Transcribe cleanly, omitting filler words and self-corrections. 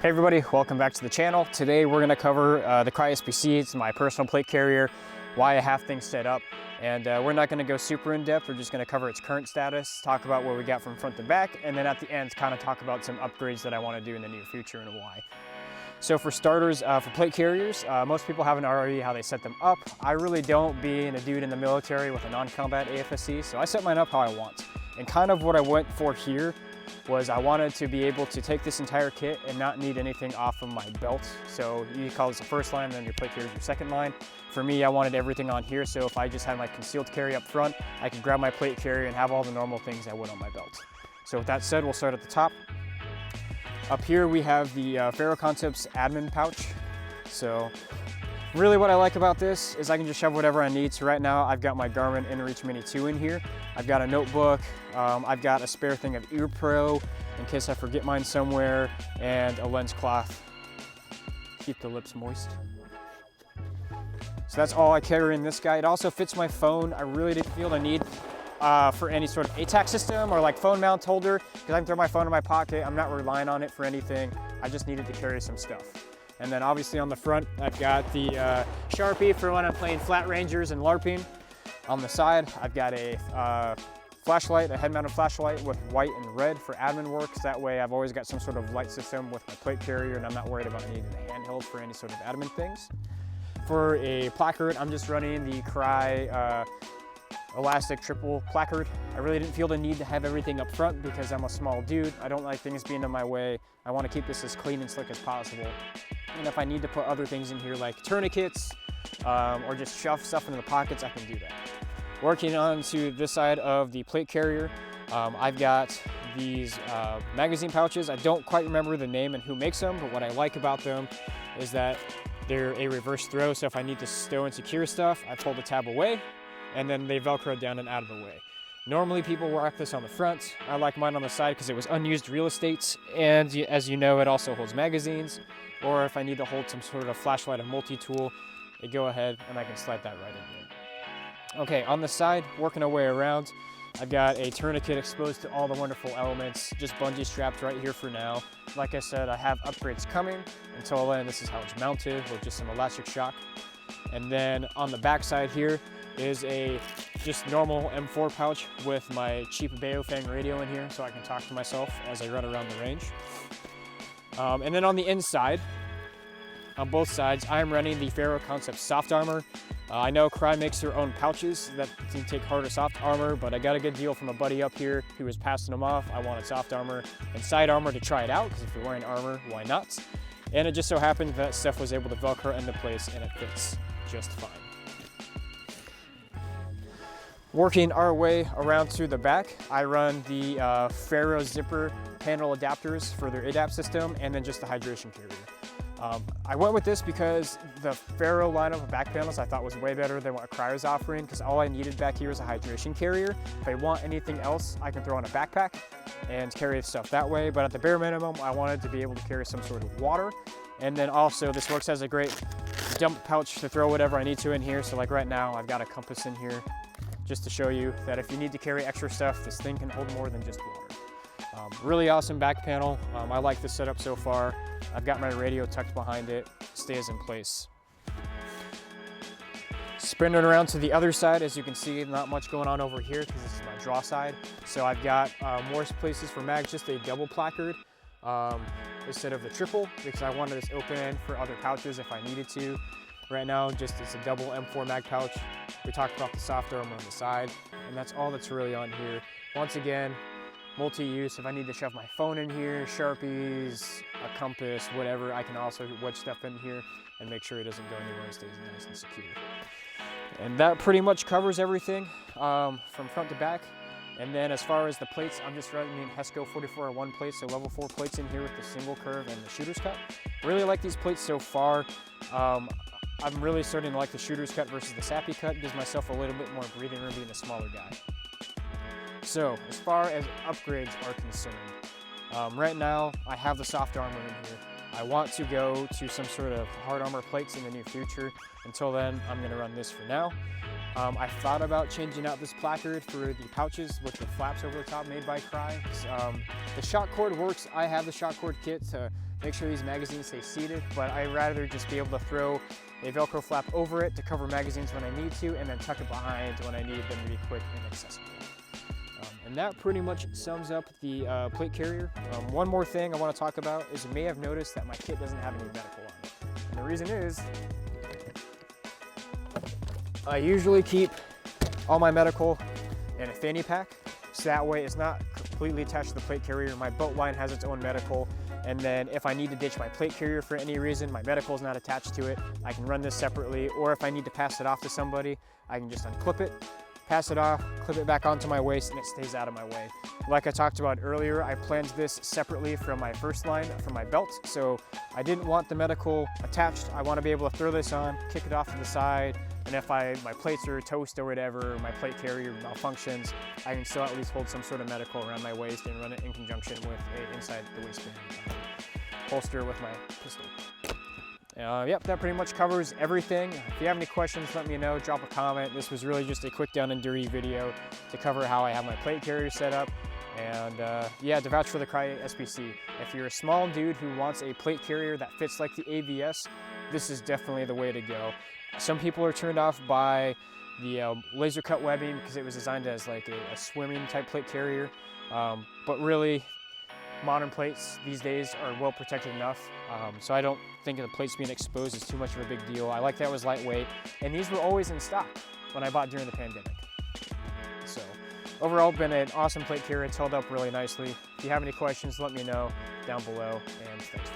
Hey everybody, welcome back to the channel. Today we're going to cover the Crye Spc. It's my personal plate carrier, why I have things set up, and we're not going to go super in depth. We're just going to cover its current status, talk about what we got from front to back, and then at the end kind of talk about some upgrades that I want to do in the near future and why. So for starters, for plate carriers, most people have an already how they set them up. I really don't, being a dude in the military with a non-combat AFSC, so I set mine up how I want. And kind of what I went for here was I wanted to be able to take this entire kit and not need anything off of my belt. So you call this the first line, and then your plate carrier is your second line. For me, I wanted everything on here, so if I just had my concealed carry up front, I could grab my plate carrier and have all the normal things I would on my belt. So with that said, we'll start at the top. Up here we have the Faro Concepts admin pouch. So really what I like about this is I can just shove whatever I need. So right now I've got my Garmin InReach Mini 2 in here. I've got a notebook, I've got a spare thing of Ear Pro in case I forget mine somewhere, and a lens cloth. Keep the lips moist. So that's all I carry in this guy. It also fits my phone. I really didn't feel the need for any sort of ATAC system or like phone mount holder, because I can throw my phone in my pocket. I'm not relying on it for anything. I just needed to carry some stuff. And then obviously on the front, I've got the Sharpie for when I'm playing flat rangers and LARPing. On the side, I've got a flashlight, a head-mounted flashlight with white and red for admin work. So that way I've always got some sort of light system with my plate carrier, and I'm not worried about needing a handheld for any sort of admin things. For a placard, I'm just running the Crye elastic triple placard. I really didn't feel the need to have everything up front because I'm a small dude. I don't like things being in my way. I want to keep this as clean and slick as possible. And if I need to put other things in here like tourniquets or just shove stuff into the pockets, I can do that. Working on to this side of the plate carrier, I've got these magazine pouches. I don't quite remember the name and who makes them, but what I like about them is that they're a reverse throw. So if I need to stow and secure stuff, I pull the tab away and then they Velcro down and out of the way. Normally people rock this on the front. I like mine on the side because it was unused real estate, and as you know, it also holds magazines. Or if I need to hold some sort of flashlight or multi-tool, I go ahead and I can slide that right in here. Okay, on the side, working our way around, I've got a tourniquet exposed to all the wonderful elements, just bungee strapped right here for now. Like I said, I have upgrades coming. Until then, this is how it's mounted with just some elastic shock. And then on the back side here is a just normal M4 pouch with my cheap Baofeng radio in here so I can talk to myself as I run around the range. And then on the inside, on both sides, I'm running the Faro Concepts soft armor. I know Crye makes their own pouches that can take hard or soft armor, but I got a good deal from a buddy up here who was passing them off. I wanted soft armor and side armor to try it out, because if you're wearing armor, why not? And it just so happened that stuff was able to Velcro into place and it fits just fine. Working our way around to the back, I run the Faro zipper panel adapters for their ADAP system, and then just the hydration carrier. I went with this because the Faro lineup of back panels I thought was way better than what Crye is offering, because all I needed back here is a hydration carrier. If I want anything else, I can throw on a backpack and carry stuff that way, but at the bare minimum, I wanted to be able to carry some sort of water. And then also this works as a great dump pouch to throw whatever I need to in here. So like right now, I've got a compass in here just to show you that if you need to carry extra stuff, this thing can hold more than just water. Really awesome back panel. I like this setup so far. I've got my radio tucked behind it, stays in place. Spinning around to the other side, as you can see, not much going on over here because this is my draw side. So I've got more places for mags, just a double placard instead of the triple, because I wanted this open for other pouches if I needed to. Right now, just it's a double M4 mag pouch. We talked about the soft armor on the side, and that's all that's really on here. Once again, multi-use. If I need to shove my phone in here, Sharpies, a compass, whatever, I can also wedge stuff in here and make sure it doesn't go anywhere and stays nice and secure. And that pretty much covers everything from front to back. And then as far as the plates, I'm just running Hesco 4401 plates, so level 4 plates in here with the single curve and the shooter's cut. Really like these plates so far. I'm really starting to like the shooter's cut versus the sappy cut. It gives myself a little bit more breathing room being a smaller guy. So as far as upgrades are concerned, right now I have the soft armor in here. I want to go to some sort of hard armor plates in the near future. Until then, I'm going to run this for now. I thought about changing out this placard for the pouches with the flaps over the top made by Crye. The shock cord works. I have the shock cord kit to make sure these magazines stay seated, but I'd rather just be able to throw a Velcro flap over it to cover magazines when I need to, and then tuck it behind when I need them to be quick and accessible. And that pretty much sums up the plate carrier. One more thing I want to talk about is you may have noticed that my kit doesn't have any medical on it. And the reason is, I usually keep all my medical in a fanny pack, so that way it's not completely attached to the plate carrier. My belt line has its own medical, and then if I need to ditch my plate carrier for any reason, my medical is not attached to it, I can run this separately, or if I need to pass it off to somebody, I can just unclip it, pass it off, clip it back onto my waist, and it stays out of my way. Like I talked about earlier, I planned this separately from my first line, from my belt, so I didn't want the medical attached. I want to be able to throw this on, kick it off to the side, and if my plates are toast or whatever, my plate carrier malfunctions, I can still at least hold some sort of medical around my waist and run it in conjunction with inside the waistband holster with my pistol. Yep, that pretty much covers everything. If you have any questions, let me know, drop a comment. This was really just a quick down and dirty video to cover how I have my plate carrier set up. And yeah, to vouch for the Crye Spc. If you're a small dude who wants a plate carrier that fits like the AVS, this is definitely the way to go. Some people are turned off by the laser cut webbing because it was designed as like a swimming type plate carrier. But really, modern plates these days are well protected enough. So I don't think the plates being exposed is too much of a big deal. I like that it was lightweight, and these were always in stock when I bought during the pandemic. So overall, been an awesome plate carrier. It's held up really nicely. If you have any questions, let me know down below, and thanks.